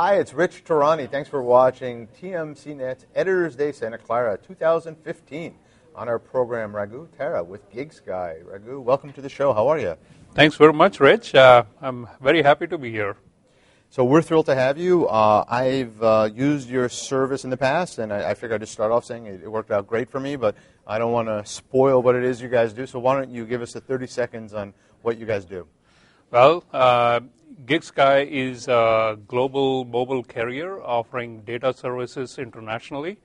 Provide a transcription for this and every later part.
Hi, it's Rich Tarani. Thanks for watching TMCNet's Editor's Day Santa Clara 2015. On our program, Raghu Tara with GigSky. Raghu, welcome to the show. How are you? Thanks very much, Rich. I'm very happy to be here. So we're thrilled to have you. I've used your service in the past, and I figured I'd just start off saying it worked out great for me, but I don't want to spoil what it is you guys do. So why don't you give us the 30 seconds on what you guys do? Well, GigSky is a global mobile carrier offering data services internationally.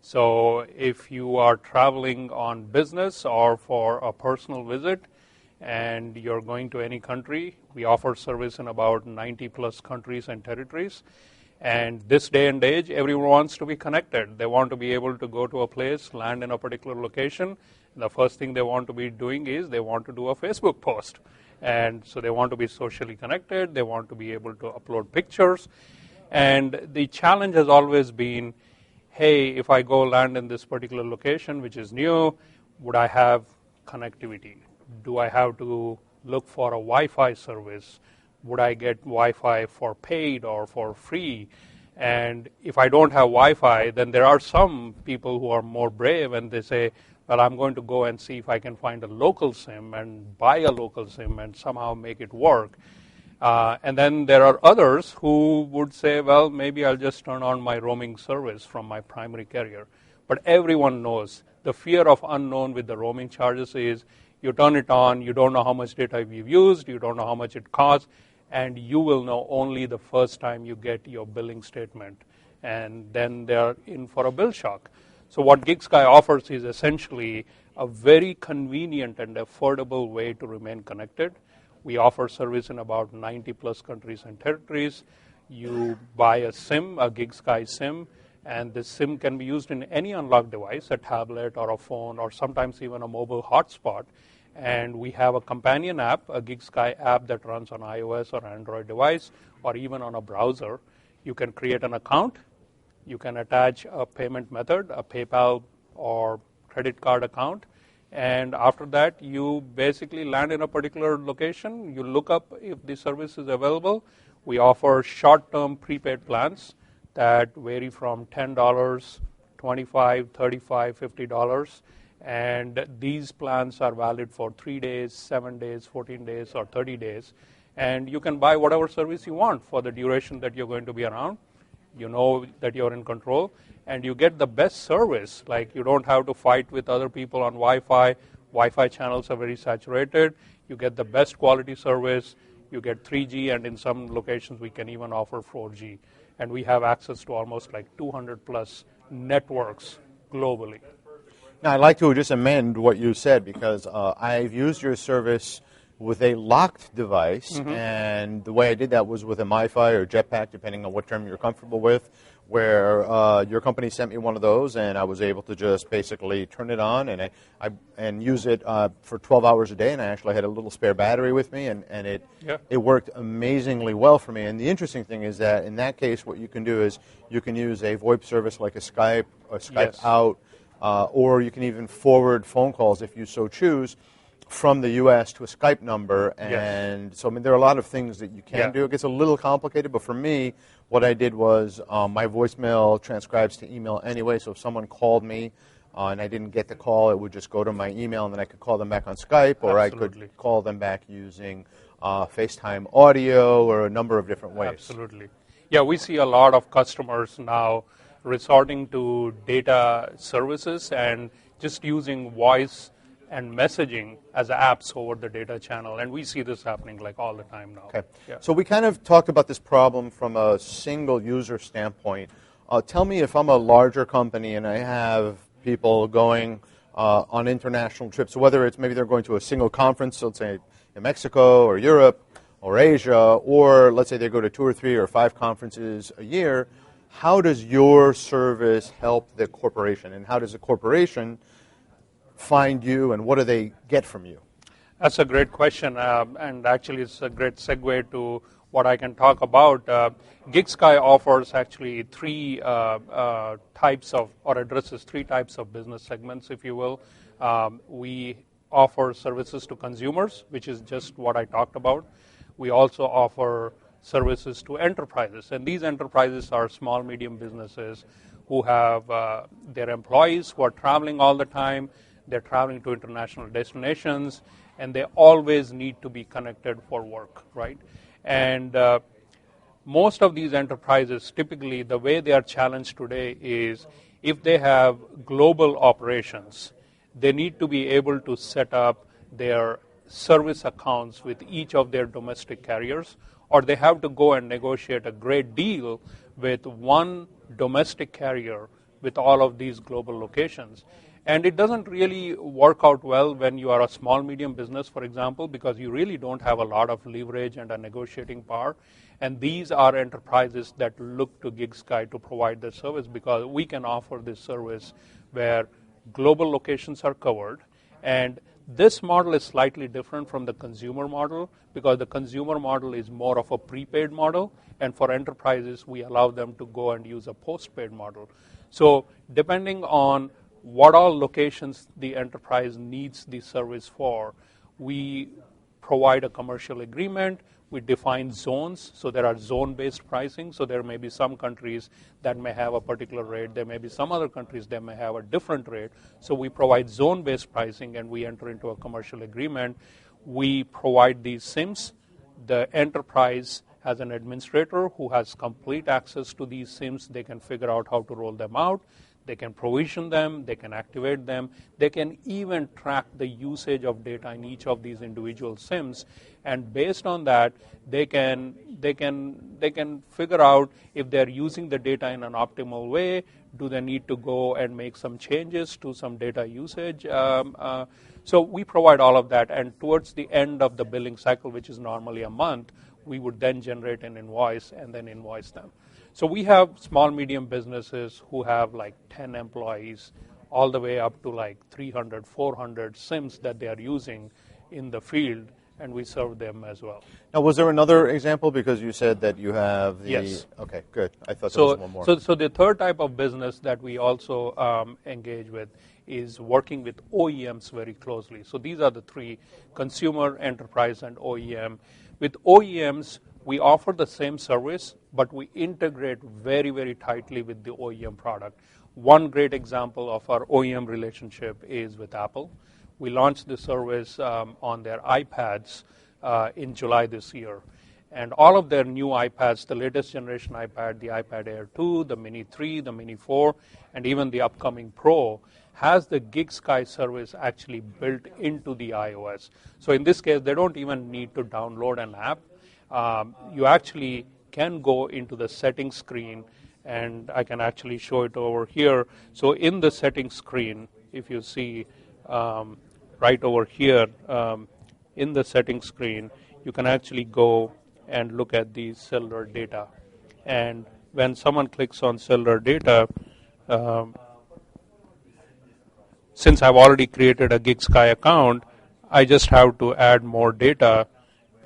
So if you are traveling on business or for a personal visit and you're going to any country, we offer service in about 90 plus countries and territories. And this day and age, everyone wants to be connected. They want to be able to go to a place, land in a particular location. The first thing they want to be doing is they want to do a Facebook post. And so they want to be socially connected. They want to be able to upload pictures. And the challenge has always been, hey, if I go land in this particular location, which is new, would I have connectivity? Do I have to look for a Wi-Fi service? Would I get Wi-Fi for paid or for free? And if I don't have Wi-Fi, then there are some people who are more brave and they say, well, I'm going to go and see if I can find a local SIM and buy a local SIM and somehow make it work. And then there are others who would say, well, maybe I'll just turn on my roaming service from my primary carrier. But everyone knows the fear of unknown with the roaming charges is you turn it on, you don't know how much data you've used, you don't know how much it costs, and you will know only the first time you get your billing statement. And then they're in for a bill shock. So what GigSky offers is essentially a very convenient and affordable way to remain connected. We offer service in about 90 plus countries and territories. You buy a SIM, a GigSky SIM, and this SIM can be used in any unlocked device, a tablet or a phone or sometimes even a mobile hotspot. And we have a companion app, a GigSky app that runs on iOS or Android device or even on a browser. You can create an account. You can attach a payment method, a PayPal or credit card account. And after that, you basically land in a particular location. You look up if the service is available. We offer short-term prepaid plans that vary from $10, $25, $35, $50. And these plans are valid for 3 days, 7 days, 14 days, or 30 days. And you can buy whatever service you want for the duration that you're going to be around. You know that you're in control, and you get the best service. Like you don't have to fight with other people on Wi-Fi. Wi-Fi channels are very saturated. You get the best quality service. You get 3G, and in some locations we can even offer 4G. And we have access to almost like 200 plus networks globally. Now, I'd like to just amend what you said because I've used your service with a locked device, and the way I did that was with a MiFi or Jetpack, depending on what term you're comfortable with, where your company sent me one of those, and I was able to just basically turn it on and use it for 12 hours a day, and I actually had a little spare battery with me, and it worked amazingly well for me. And the interesting thing is that in that case, what you can do is you can use a VoIP service like a Skype or Skype Out, or you can even forward phone calls if you so choose from the U.S. to a Skype number, and so I mean there are a lot of things that you can do. It gets a little complicated, but for me, what I did was my voicemail transcribes to email anyway, so if someone called me and I didn't get the call, it would just go to my email, and then I could call them back on Skype, or I could call them back using FaceTime audio or a number of different ways. Absolutely. Yeah, we see a lot of customers now resorting to data services and just using voice and messaging as apps over the data channel. And we see this happening like all the time now. Okay. Yeah. So we kind of talked about this problem from a single user standpoint. Tell me if I'm a larger company and I have people going on international trips, whether it's maybe they're going to a single conference, let's say in Mexico or Europe or Asia, or let's say they go to 2 or 3 or 5 conferences a year, how does your service help the corporation? And how does the corporation find you, and what do they get from you? That's a great question, and actually it's a great segue to what I can talk about. GigSky offers actually 3 types of, or addresses 3 types of business segments, if you will. We offer services to consumers, which is just what I talked about. We also offer services to enterprises. And these enterprises are small, medium businesses who have their employees who are traveling all the time. They're traveling to international destinations, and they always need to be connected for work, right? And most of these enterprises, typically, the way they are challenged today is if they have global operations, they need to be able to set up their service accounts with each of their domestic carriers, or they have to go and negotiate a great deal with one domestic carrier with all of these global locations. And it doesn't really work out well when you are a small, medium business, for example, because you really don't have a lot of leverage and a negotiating power. And these are enterprises that look to GigSky to provide the service because we can offer this service where global locations are covered. And this model is slightly different from the consumer model because the consumer model is more of a prepaid model. And for enterprises, we allow them to go and use a postpaid model. So depending on what all locations the enterprise needs the service for, we provide a commercial agreement. We define zones, so there are zone-based pricing. So there may be some countries that may have a particular rate. There may be some other countries that may have a different rate. So we provide zone-based pricing, and we enter into a commercial agreement. We provide these SIMs. The enterprise has an administrator who has complete access to these SIMs. They can figure out how to roll them out. They can provision them, they can activate them, they can even track the usage of data in each of these individual SIMs, and based on that, they can figure out if they're using the data in an optimal way. Do they need to go and make some changes to some data usage? So we provide all of that, and towards the end of the billing cycle, which is normally a month, we would then generate an invoice and then invoice them. So we have small, medium businesses who have like 10 employees all the way up to like 300, 400 SIMs that they are using in the field, and we serve them as well. Now, was there another example? Because you said that you have the... Yes. Okay, good. I thought there was one more. So the third type of business that we also engage with is working with OEMs very closely. So these are the three: consumer, enterprise, and OEM. With OEMs, we offer the same service, but we integrate very, very tightly with the OEM product. One great example of our OEM relationship is with Apple. We launched the service on their iPads in July this year. And all of their new iPads, the latest generation iPad, the iPad Air 2, the Mini 3, the Mini 4, and even the upcoming Pro, has the GigSky service actually built into the iOS. So in this case, they don't even need to download an app. You actually can go into the settings screen, and I can actually show it over here. So in the settings screen, if you see right over here, in the settings screen, you can actually go and look at the cellular data. And when someone clicks on cellular data, since I've already created a GigSky account, I just have to add more data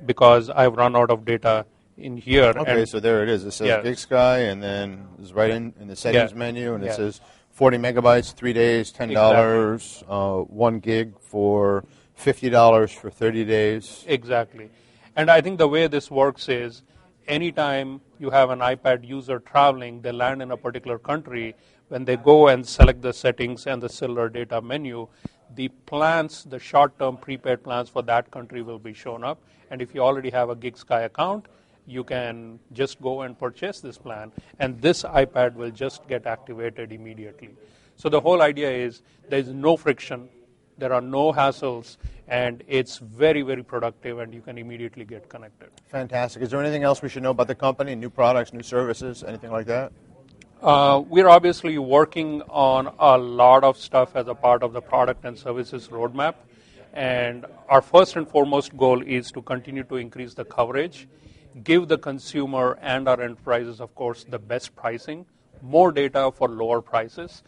because I've run out of data in here. Okay, and so there it is. It says yes. GigSky, and then it's right in the settings menu, and it Yes. says 40 megabytes, 3 days, $10, exactly. 1 gig for $50 for 30 days. Exactly. And I think the way this works is anytime you have an iPad user traveling, they land in a particular country, when they go and select the settings and the cellular data menu, the plans, the short-term prepaid plans for that country will be shown up. And if you already have a GigSky account, you can just go and purchase this plan, and this iPad will just get activated immediately. So the whole idea is there's no friction, there are no hassles, and it's very, very productive, and you can immediately get connected. Fantastic. Is there anything else we should know about the company, new products, new services, anything like that? We're obviously working on a lot of stuff as a part of the product and services roadmap. And our first and foremost goal is to continue to increase the coverage, give the consumer and our enterprises, of course, the best pricing, more data for lower prices.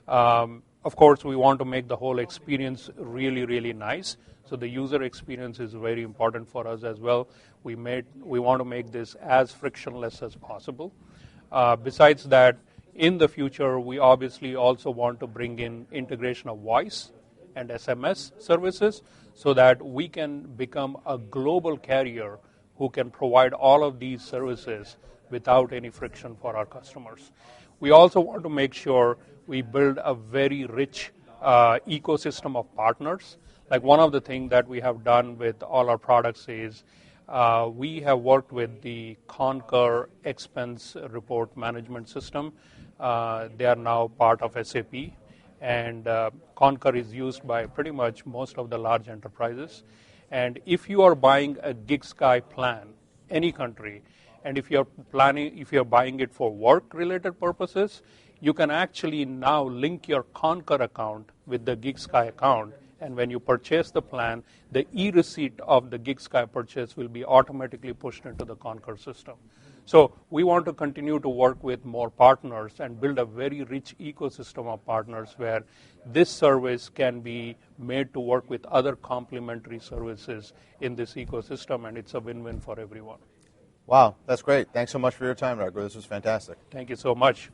Of course, we want to make the whole experience really, really nice. So the user experience is very important for us as well. We want to make this as frictionless as possible. Besides that, in the future, we obviously also want to bring in integration of voice and SMS services so that we can become a global carrier who can provide all of these services without any friction for our customers. We also want to make sure we build a very rich ecosystem of partners. Like one of the things that we have done with all our products is we have worked with the Concur expense report management system. They are now part of SAP, and Concur is used by pretty much most of the large enterprises. And if you are buying a GigSky plan, any country, and if you're buying it for work-related purposes, you can actually now link your Concur account with the GigSky account. And when you purchase the plan, the e-receipt of the GigSky purchase will be automatically pushed into the Concur system. So we want to continue to work with more partners and build a very rich ecosystem of partners where this service can be made to work with other complementary services in this ecosystem, and it's a win-win for everyone. Wow, that's great. Thanks so much for your time, Raghu. This was fantastic. Thank you so much.